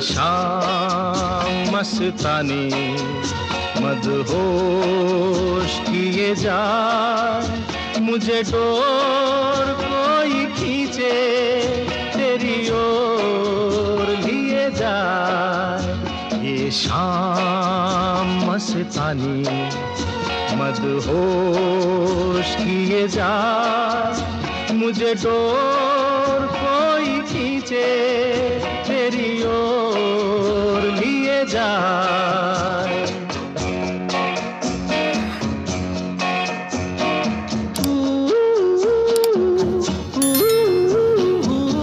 शाम मस्तानी मदहोश किए जा, मुझे डोर कोई खींचे तेरी ओर लिए जा। ये शाम मस्तानी मदहोश किए जा, मुझे डोर कोई खींचे तेरी ओर लिए जा।